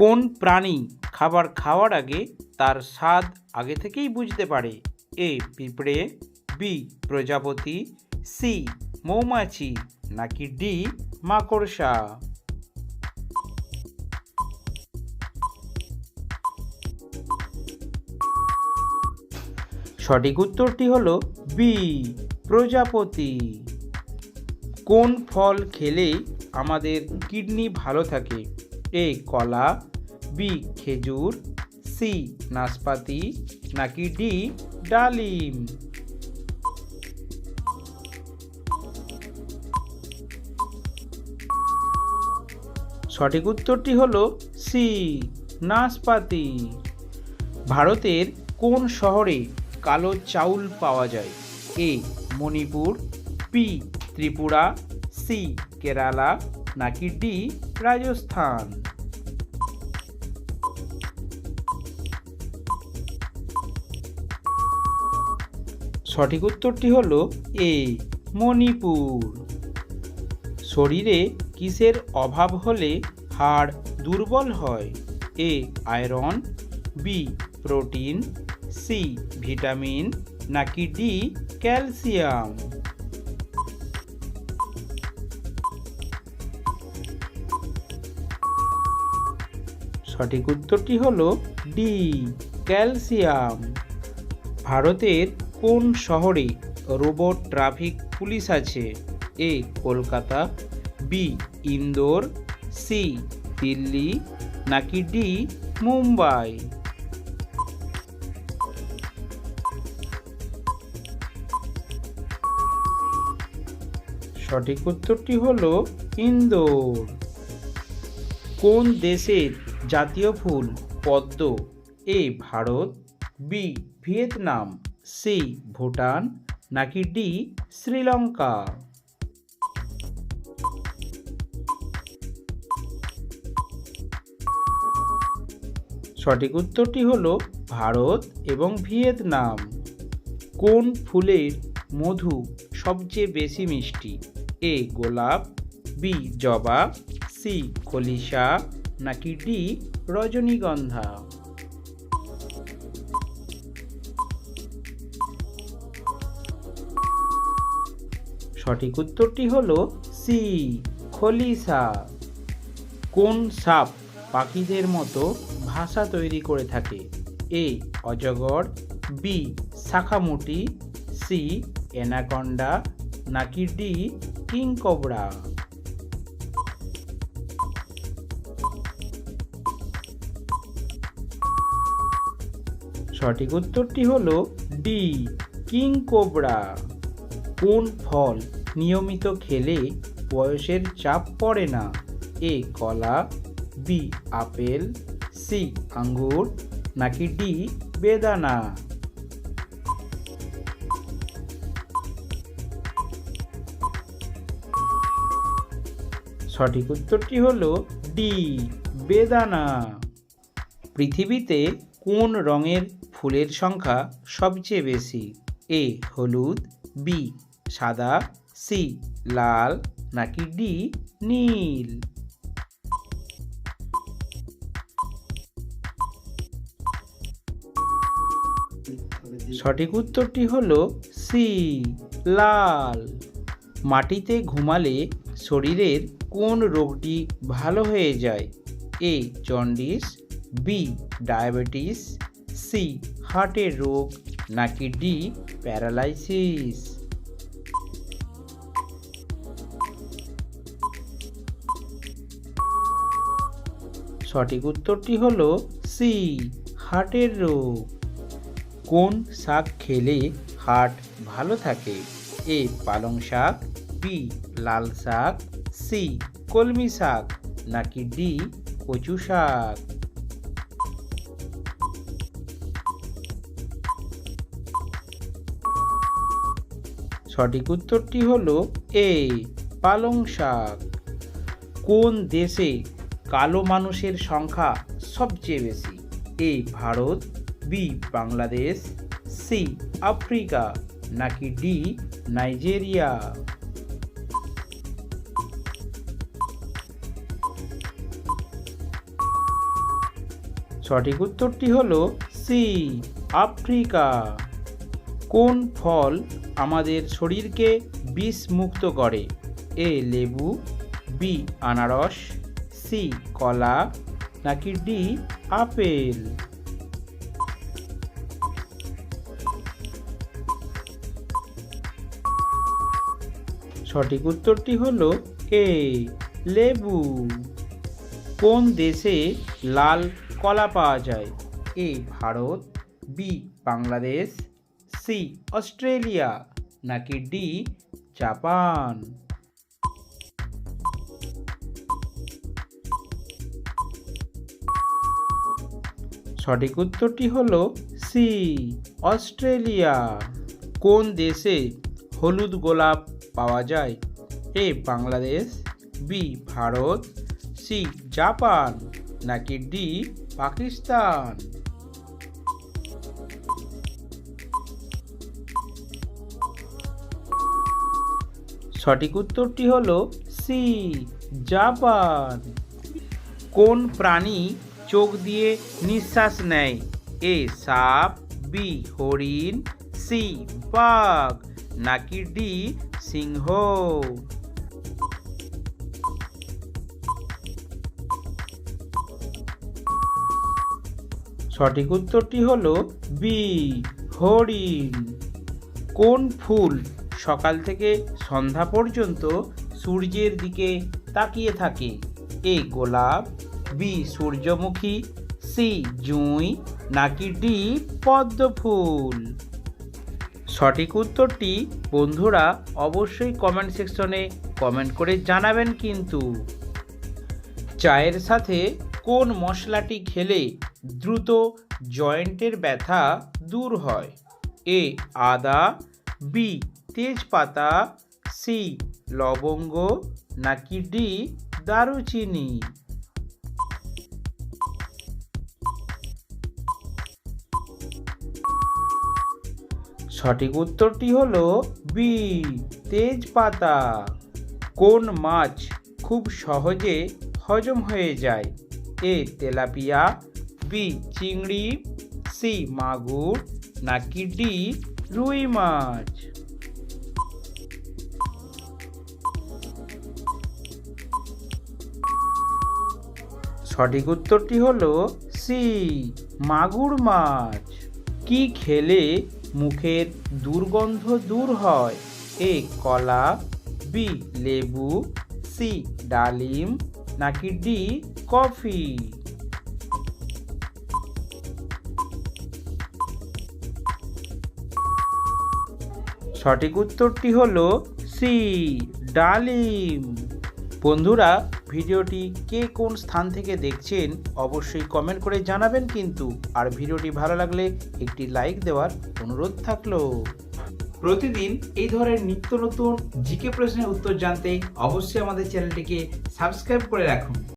কোন প্রাণী খাবার খাওয়ার আগে তার স্বাদ আগে থেকেই বুঝতে পারে? এ পিঁপড়ে, বি প্রজাপতি, সি মৌমাছি, নাকি ডি মাকড়সা? সঠিক উত্তরটি হলো বি প্রজাপতি। কোন ফল খেলে আমাদের কিডনি ভালো থাকে? এ কলা, বি খেজুর, সি নাশপাতি, নাকি ডি ডালিম? সঠিক উত্তরটি হলো সি নাশপাতি। ভারতের কোন শহরে কালো চাউল পাওয়া যায়? এ মণিপুর, বি ত্রিপুরা, সি কেরালা, নাকি ডি রাজস্থান? সঠিক উত্তরটি হলো এ মণিপুর। শরীরে কিসের অভাব হলে হাড় দুর্বল হয়? A iron, B protein, C vitamin, নাকি ডি ক্যালসিয়াম? সঠিক উত্তরটি হলো ডি ক্যালসিয়াম। ভারতের কোন শহরে রোবট ট্রাফিক পুলিশ আছে? এ কলকাতা, বি ইন্দোর, সি দিল্লি, নাকি ডি মুম্বাই? সঠিক উত্তরটি হলো ইন্দোর। কোন দেশের জাতীয় ফুল পদ্ম? A Bharat, B Vietnam, C Bhutan, নাকি ডি শ্রীলঙ্কা? সঠিক উত্তরটি হলো ভারত এবং ভিয়েতনাম। কোন ফুলের মধু সবচেয়ে বেশি মিষ্টি? এ গোলাপ, বি জবা, সি কলিশা, নাকি ডি রজনীগন্ধা? সঠিক উত্তরটি হলো সি খলিশা। কোন সাপ পাখিদের মতো ভাষা তৈরি করে থাকে? এ অজগর, বি শাখামুটি, সি অ্যানাকন্ডা, নাকি ডি কিংকবরা? সঠিক উত্তরটি হলো ডি কিংকবরা। কোন ফল নিয়মিত খেলে বয়সের চাপ পড়ে না? এ কলা, বি আপেল, সি আঙ্গুর, নাকি ডি বেদানা? সঠিক উত্তরটি হলো ডি বেদানা। পৃথিবীতে কোন রঙের ফুলের সংখ্যা সবচেয়ে বেশি? এ হলুদ, বি সাদা, সি লাল, নাকি ডি নীল? সঠিক উত্তরটি হলো সি লাল। মাটিতে ঘুমালে শরীরের কোন রোগটি ভালো হয়ে যায়? A jaundice, B diabetes, C হার্টের রোগ, নাকি ডি প্যারালাইসিস? সঠিক উত্তরটি হলো সি হার্টের রোগ। কোন শাক খেলে হার্ট ভালো থাকে? এ পালং শাক, বি লাল শাক, সি কলমি শাক, নাকি ডি কচু শাক? সঠিক উত্তরটি হলো এ পালং শাক। কোন দেশে কালো মানুষের সংখ্যা সবচেয়ে বেশি? A Bharat, B Bangladesh, C Africa, নাকি ডি নাইজেরিয়া? সঠিক উত্তরটি হলো সি, আফ্রিকা। কোন ফল আমাদের শরীরকে বিষমুক্ত করে? এ লেবু, বি আনারস, সি কলা, নাকি ডি আপেল? সঠিক উত্তরটি হলো এ লেবু। কোন দেশে লাল কলা পাওয়া যায়? A Bharat, B Bangladesh, C Australia, নাকি ডি জাপান? সঠিক উত্তরটি হলো সি অস্ট্রেলিয়া। কোন দেশে হলুদ গোলাপ পাওয়া যায়? A Bangladesh, B Bharat, C Japan, নাকি ডি পাকিস্তান? সঠিক উত্তরটি হলো সি জাপান। কোন প্রাণী চোখ দিয়ে নিঃশ্বাস নেয়? এ সাপ, বি হরিণ, সি বাঘ, নাকি ডি সিংহ? সঠিক উত্তরটি হলো বি হরিণ। কোন ফুল সকাল থেকে সন্ধ্যা পর্যন্ত সূর্যের দিকে তাকিয়ে থাকে? এ গোলাপ, বি সূর্যমুখী, সি জুঁই, নাকি ডি পদ্ম ফুল? সঠিক উত্তরটি বন্ধুরা অবশ্যই কমেন্ট সেকশনে কমেন্ট করে জানাবেন কিন্তু। চায়ের সাথে কোন মশলাটি খেলে দ্রুত জয়েন্টের ব্যথা দূর হয়? এ আদা, বি তেজপাতা, সি লবঙ্গ, নাকি ডি দারুচিনি? সঠিক উত্তরটি হলো বি তেজপাতা। কোন মাছ খুব সহজে হজম হয়ে যায়? এ তেলাপিয়া, বি চিংড়ি, সি মাগুর, নাকি ডি রুই মাছ? সঠিক উত্তরটি হলো সি মাগুর মাছ। কি খেলে মুখের দুর্গন্ধ দূর হয়? এ কলা, বি লেবু, সি ডালিম, নাকি ডি কফি? সঠিক উত্তরটি হলো সি ডালিম। বন্ধুরা ভিডিওটি কে কোন স্থান থেকে দেখছেন অবশ্যই কমেন্ট করে জানাবেন কিন্তু। আর ভিডিওটি ভালো লাগলে একটি লাইক দেওয়ার অনুরোধ থাকলো। প্রতিদিন এই ধরনের নিত্য নতুন জিকে প্রশ্নের উত্তর জানতে অবশ্যই আমাদের চ্যানেলটিকে সাবস্ক্রাইব করে রাখুন।